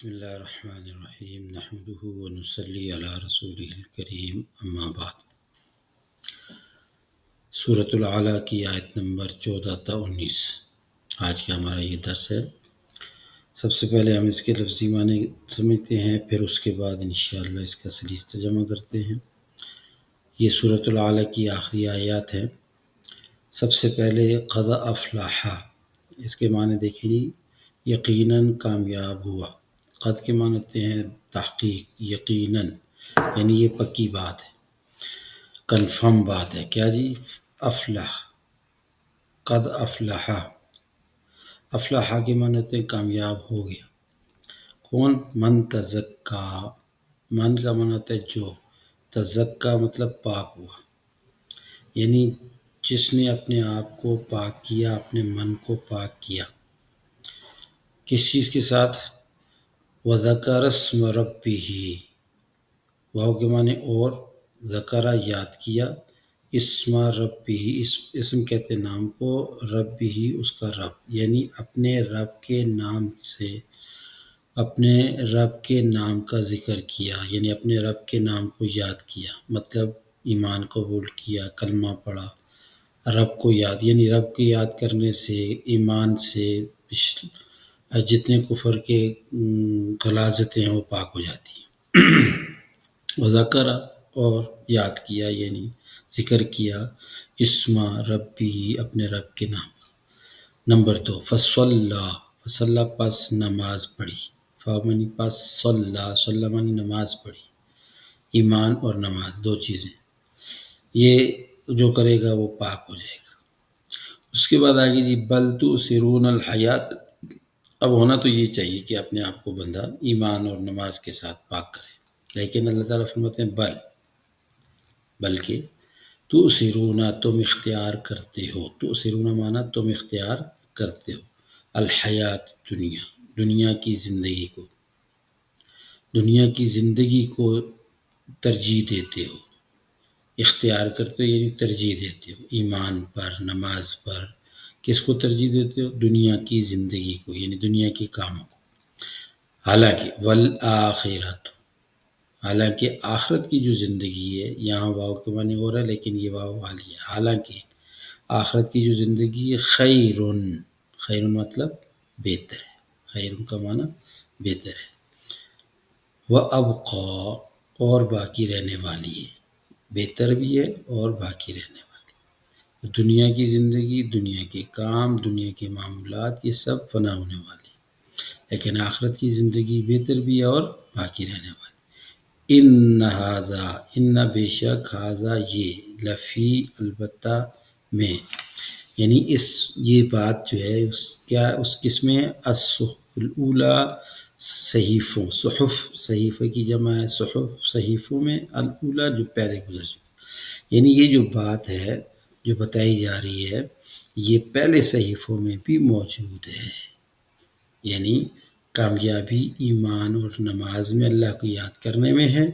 بسم اللہ الرحمن الرحیم نحمده ونصلی علی رسولہ الکریم اما بعد۔ سورۃ العلیٰ کی آیت نمبر 14 تا 19 آج کا ہمارا یہ درس ہے۔ سب سے پہلے ہم اس کے لفظی معنی سمجھتے ہیں، پھر اس کے بعد انشاءاللہ اس کا سلیس ترجمہ کرتے ہیں۔ یہ سورۃ العلیٰ کی آخری آیات ہیں۔ سب سے پہلے قد افلح، اس کے معنی دیکھیں جی، یقیناً کامیاب ہوا۔ قد کے معنی ہوتے ہیں تحقیق، یقیناً، یعنی یہ پکی بات ہے، کنفرم بات ہے۔ کیا جی؟ افلح، قد افلح، افلح کے معنی ہوتے ہیں کامیاب ہو گیا۔ کون؟ من تزکا، من کا معنی ہوتا ہے جو، تزکا مطلب پاک ہوا، یعنی جس نے اپنے آپ کو پاک کیا، اپنے من کو پاک کیا۔ کس چیز کے ساتھ؟ وَذَكَرَ اسْمَ رَبِّهِ، واو کے معنی اور، ذکرہ یاد کیا، اسم ربہ، اسم کہتے ہیں نام کو، ربہ اس کا رب، یعنی اپنے رب کے نام سے، اپنے رب کے نام کا ذکر کیا، یعنی اپنے رب کے نام کو یاد کیا، مطلب ایمان قبول کیا، کلمہ پڑھا، رب کو یاد، یعنی رب کو یاد کرنے سے، ایمان سے جتنے کفر کے غلاظتیں ہیں وہ پاک ہو جاتی ہیں۔ وذکر، اور یاد کیا یعنی ذکر کیا، اسم ربی، اپنے رب کے نام کا۔ نمبر 2، فصلی، پس نماز پڑھی، فامنی پس صلی معنی نماز پڑھی، ایمان اور نماز دو چیزیں، یہ جو کرے گا وہ پاک ہو جائے گا۔ اس کے بعد آگے جی، بل تؤثرون الحیات، اب ہونا تو یہ چاہیے کہ اپنے آپ کو بندہ ایمان اور نماز کے ساتھ پاک کرے، لیکن اللہ تعالیٰ فرماتے ہیں بلکہ تؤثرون، تم اختیار کرتے ہو، تؤثرون معنی تم اختیار کرتے ہو، الحیات دنیا، دنیا کی زندگی کو، دنیا کی زندگی کو ترجیح دیتے ہو، اختیار کرتے ہو یعنی ترجیح دیتے ہو، ایمان پر، نماز پر، کس کو ترجیح دیتے ہو؟ دنیا کی زندگی کو، یعنی دنیا کے کاموں کو۔ حالانکہ والآخرۃ، حالانکہ آخرت کی جو زندگی ہے، یہاں واو کے معنی ہو رہا ہے لیکن یہ واو والی ہے، حالانکہ آخرت کی جو زندگی ہے، خیرن مطلب بہتر ہے، خیرن کا معنی بہتر ہے، وابقا، اور باقی رہنے والی ہے، بہتر بھی ہے اور باقی رہنے والی ہے۔ دنیا کی زندگی، دنیا کے کام، دنیا کے معاملات، یہ سب فنا ہونے والی ہے، لیکن آخرت کی زندگی بہتر بھی ہے اور باقی رہنے والی۔ ان ھذا، ان بے شک، ھذا یہ، لفی البتہ میں، یعنی یہ بات جو ہے اس کس میں؟ الصحف الاولی، صحیفوں، صحف، صحیفہ کی جمع ہے صحف، صحیفوں میں، الاولی جو پہلے گزر چکے، یعنی یہ جو بات ہے جو بتائی جا رہی ہے یہ پہلے صحیفوں میں بھی موجود ہے، یعنی کامیابی ایمان اور نماز میں، اللہ کو یاد کرنے میں ہے،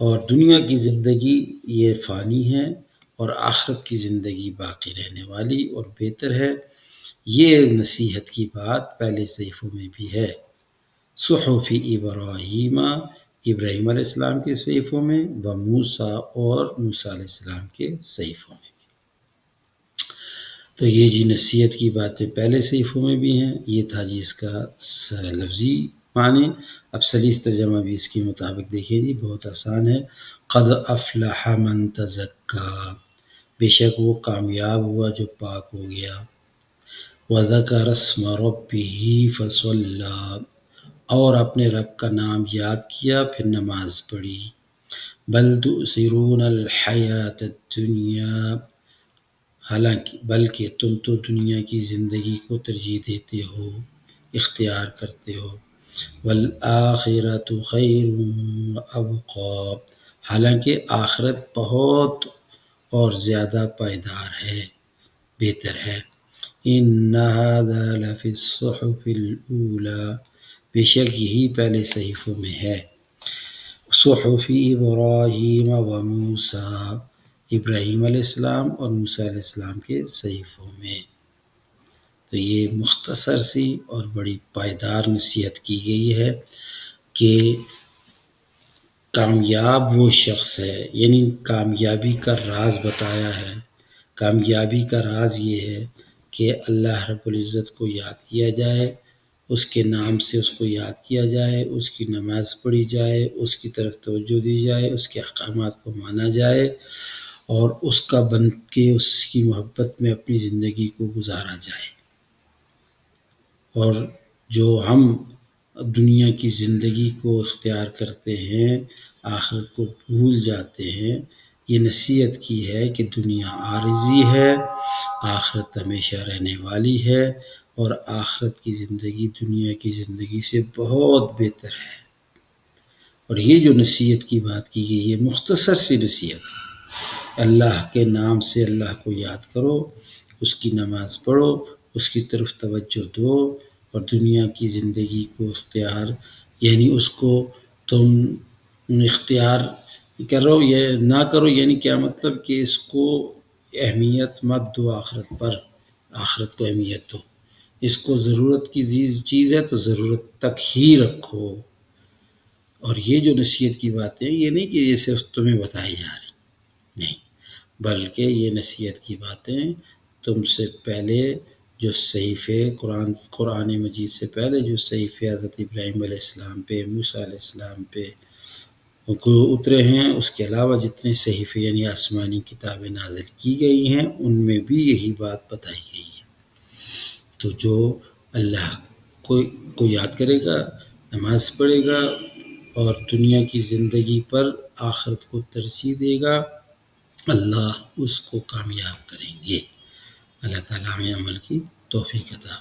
اور دنیا کی زندگی یہ فانی ہے اور آخرت کی زندگی باقی رہنے والی اور بہتر ہے۔ یہ نصیحت کی بات پہلے صحیفوں میں بھی ہے، صحف ابراہیم، ابراہیم علیہ السلام کے صحیفوں میں، و موسیٰ، اور موسیٰ علیہ السلام کے صحیفوں میں۔ تو یہ جی نصیحت کی باتیں پہلے صحیفوں میں بھی ہیں۔ یہ تھا جی اس کا لفظی معنی۔ اب سلیس ترجمہ بھی اس کے مطابق دیکھیں جی، بہت آسان ہے۔ قد افلح من تزکا، بے شک وہ کامیاب ہوا جو پاک ہو گیا، وذکر اسم ربہ فصلی، اور اپنے رب کا نام یاد کیا پھر نماز پڑھی، بل تؤثرون الحیات الدنیا، حالانکہ بلکہ تم تو دنیا کی زندگی کو ترجیح دیتے ہو، اختیار کرتے ہو، والآخرۃ خیر وابقا، حالانکہ آخرت بہت اور زیادہ پائیدار ہے، بہتر ہے۔ ان ھذا لفی الصحف الاولی، بے شک یہی پہلے صحیفوں میں ہے، صحف ابراہیم و موسیٰ، ابراہیم علیہ السلام اور موسیٰ علیہ السلام کے صحیفوں میں۔ تو یہ مختصر سی اور بڑی پائیدار نصیحت کی گئی ہے کہ کامیاب وہ شخص ہے، یعنی کامیابی کا راز بتایا ہے۔ کامیابی کا راز یہ ہے کہ اللہ رب العزت کو یاد کیا جائے، اس کے نام سے اس کو یاد کیا جائے، اس کی نماز پڑھی جائے، اس کی طرف توجہ دی جائے، اس کے احکامات کو مانا جائے اور اس کا بن کے اس کی محبت میں اپنی زندگی کو گزارا جائے۔ اور جو ہم دنیا کی زندگی کو اختیار کرتے ہیں، آخرت کو بھول جاتے ہیں، یہ نصیحت کی ہے کہ دنیا عارضی ہے، آخرت ہمیشہ رہنے والی ہے اور آخرت کی زندگی دنیا کی زندگی سے بہت بہتر ہے۔ اور یہ جو نصیحت کی بات کی گئی یہ مختصر سی نصیحت ہے۔ اللہ کے نام سے اللہ کو یاد کرو، اس کی نماز پڑھو، اس کی طرف توجہ دو اور دنیا کی زندگی کو اختیار، یعنی اس کو تم اختیار کرو یا نہ کرو، یعنی کیا مطلب کہ اس کو اہمیت مت دو، آخرت پر، آخرت کو اہمیت دو، اس کو ضرورت کی چیز ہے تو ضرورت تک ہی رکھو۔ اور یہ جو نصیحت کی باتیں یہ نہیں کہ یہ صرف تمہیں بتائی جا رہی، نہیں، بلکہ یہ نصیحت کی باتیں تم سے پہلے جو صحیفے قرآن مجید سے پہلے جو صحیفے حضرت ابراہیم علیہ السلام پہ، موسیٰ علیہ السلام پہ کو اترے ہیں، اس کے علاوہ جتنے صحیفے یعنی آسمانی کتابیں نازل کی گئی ہیں ان میں بھی یہی بات بتائی گئی ہے۔ تو جو اللہ کو یاد کرے گا، نماز پڑھے گا اور دنیا کی زندگی پر آخرت کو ترجیح دے گا، اللہ اس کو کامیاب کریں گے۔ اللہ تعالیٰ ہمیں عمل کی توفیق عطا